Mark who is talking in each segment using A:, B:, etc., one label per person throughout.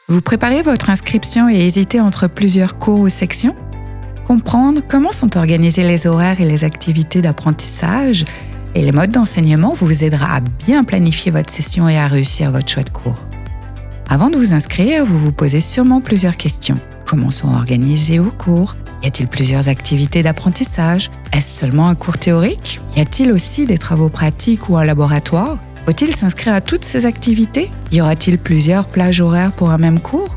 A: Vous préparez votre inscription et hésitez entre plusieurs cours ou sections? Comprendre comment sont organisés les horaires et les activités d'apprentissage et les modes d'enseignement vous aidera à bien planifier votre session et à réussir votre choix de cours. Avant de vous inscrire, vous vous posez sûrement plusieurs questions. Comment sont organisés vos cours? Y a-t-il plusieurs activités d'apprentissage? Est-ce seulement un cours théorique? Y a-t-il aussi des travaux pratiques ou un laboratoire? Faut-il s'inscrire à toutes ces activités? Y aura-t-il plusieurs plages horaires pour un même cours?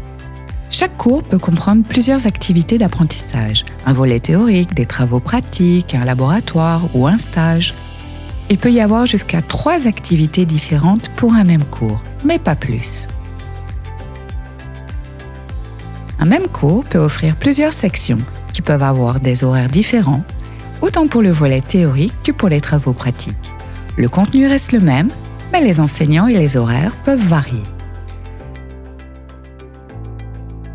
A: Chaque cours peut comprendre plusieurs activités d'apprentissage, un volet théorique, des travaux pratiques, un laboratoire ou un stage. Il peut y avoir jusqu'à 3 activités différentes pour un même cours, mais pas plus. Un même cours peut offrir plusieurs sections qui peuvent avoir des horaires différents, autant pour le volet théorique que pour les travaux pratiques. Le contenu reste le même, mais les enseignants et les horaires peuvent varier.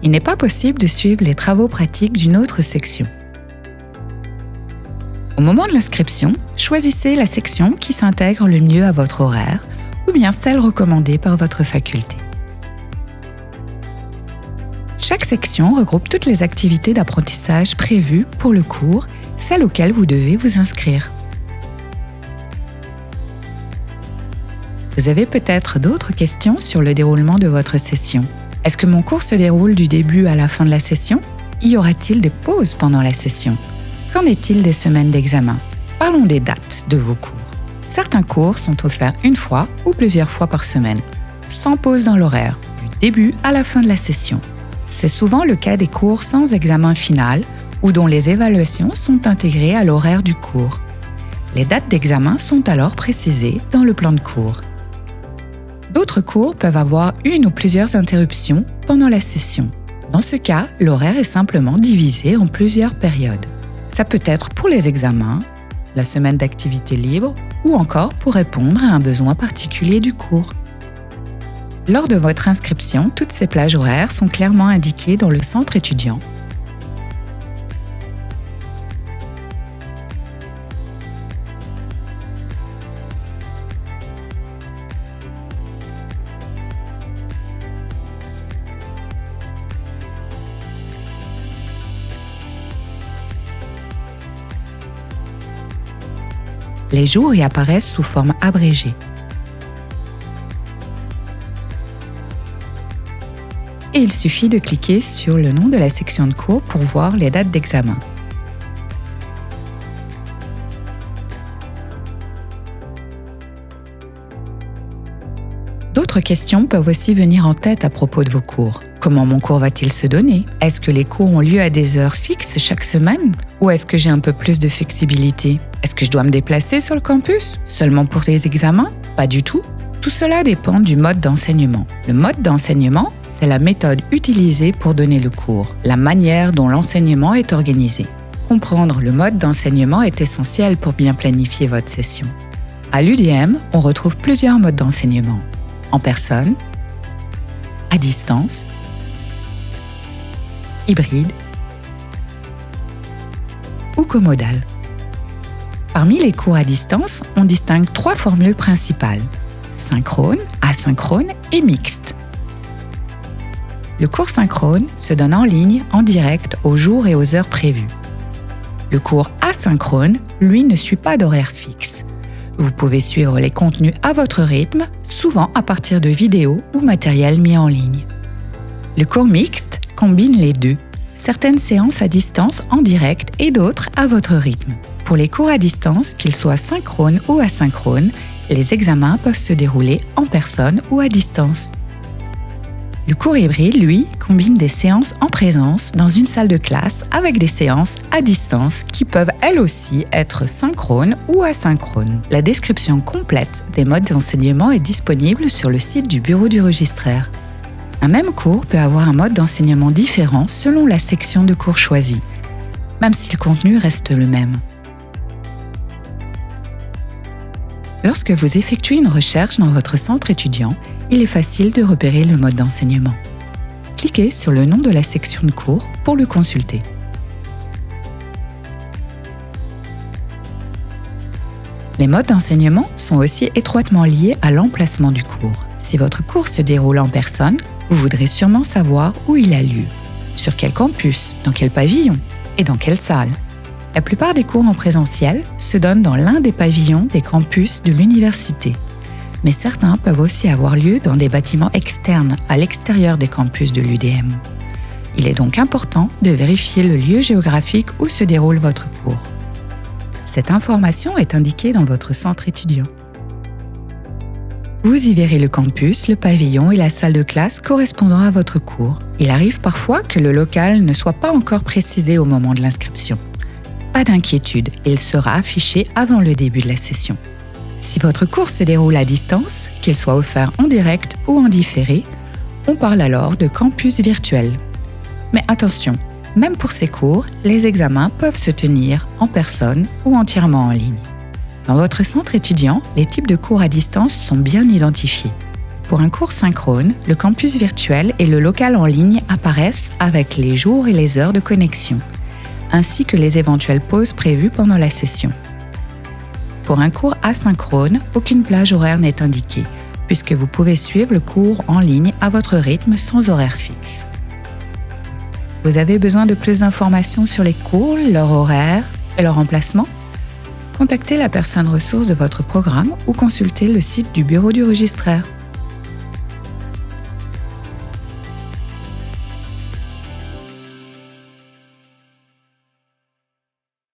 A: Il n'est pas possible de suivre les travaux pratiques d'une autre section. Au moment de l'inscription, choisissez la section qui s'intègre le mieux à votre horaire ou bien celle recommandée par votre faculté. Chaque section regroupe toutes les activités d'apprentissage prévues pour le cours, celles auxquelles vous devez vous inscrire. Vous avez peut-être d'autres questions sur le déroulement de votre session. Est-ce que mon cours se déroule du début à la fin de la session? Y aura-t-il des pauses pendant la session? Qu'en est-il des semaines d'examen? Parlons des dates de vos cours. Certains cours sont offerts une fois ou plusieurs fois par semaine, sans pause dans l'horaire, du début à la fin de la session. C'est souvent le cas des cours sans examen final ou dont les évaluations sont intégrées à l'horaire du cours. Les dates d'examen sont alors précisées dans le plan de cours. D'autres cours peuvent avoir une ou plusieurs interruptions pendant la session. Dans ce cas, l'horaire est simplement divisé en plusieurs périodes. Ça peut être pour les examens, la semaine d'activité libre ou encore pour répondre à un besoin particulier du cours. Lors de votre inscription, toutes ces plages horaires sont clairement indiquées dans le centre étudiant. Les jours y apparaissent sous forme abrégée. Et il suffit de cliquer sur le nom de la section de cours pour voir les dates d'examen. D'autres questions peuvent aussi venir en tête à propos de vos cours. Comment mon cours va-t-il se donner? Est-ce que les cours ont lieu à des heures fixes chaque semaine? Ou est-ce que j'ai un peu plus de flexibilité? Est-ce que je dois me déplacer sur le campus? Seulement pour les examens? Pas du tout. Tout cela dépend du mode d'enseignement. Le mode d'enseignement, c'est la méthode utilisée pour donner le cours, la manière dont l'enseignement est organisé. Comprendre le mode d'enseignement est essentiel pour bien planifier votre session. À l'UDM, on retrouve plusieurs modes d'enseignement. En personne, à distance, hybride ou comodal. Parmi les cours à distance, on distingue 3 formules principales: synchrone, asynchrone et mixte. Le cours synchrone se donne en ligne, en direct, aux jours et aux heures prévues. Le cours asynchrone, lui, ne suit pas d'horaire fixe. Vous pouvez suivre les contenus à votre rythme, souvent à partir de vidéos ou matériel mis en ligne. Le cours mixte combine les deux, certaines séances à distance en direct et d'autres à votre rythme. Pour les cours à distance, qu'ils soient synchrones ou asynchrones, les examens peuvent se dérouler en personne ou à distance. Le cours hybride, lui, combine des séances en présence dans une salle de classe avec des séances à distance qui peuvent elles aussi être synchrones ou asynchrones. La description complète des modes d'enseignement est disponible sur le site du bureau du registraire. Un même cours peut avoir un mode d'enseignement différent selon la section de cours choisie, même si le contenu reste le même. Lorsque vous effectuez une recherche dans votre centre étudiant, il est facile de repérer le mode d'enseignement. Cliquez sur le nom de la section de cours pour le consulter. Les modes d'enseignement sont aussi étroitement liés à l'emplacement du cours. Si votre cours se déroule en personne, Vous voudrez sûrement savoir où il a lieu, sur quel campus, dans quel pavillon et dans quelle salle. La plupart des cours en présentiel se donnent dans l'un des pavillons des campus de l'université, mais certains peuvent aussi avoir lieu dans des bâtiments externes à l'extérieur des campus de l'UDM. Il est donc important de vérifier le lieu géographique où se déroule votre cours. Cette information est indiquée dans votre centre étudiant. Vous y verrez le campus, le pavillon et la salle de classe correspondant à votre cours. Il arrive parfois que le local ne soit pas encore précisé au moment de l'inscription. Pas d'inquiétude, il sera affiché avant le début de la session. Si votre cours se déroule à distance, qu'il soit offert en direct ou en différé, on parle alors de campus virtuel. Mais attention, même pour ces cours, les examens peuvent se tenir en personne ou entièrement en ligne. Dans votre centre étudiant, les types de cours à distance sont bien identifiés. Pour un cours synchrone, le campus virtuel et le local en ligne apparaissent avec les jours et les heures de connexion, ainsi que les éventuelles pauses prévues pendant la session. Pour un cours asynchrone, aucune plage horaire n'est indiquée, puisque vous pouvez suivre le cours en ligne à votre rythme sans horaire fixe. Vous avez besoin de plus d'informations sur les cours, leur horaire et leur emplacement ? Contactez la personne ressource de votre programme ou consultez le site du bureau du registraire.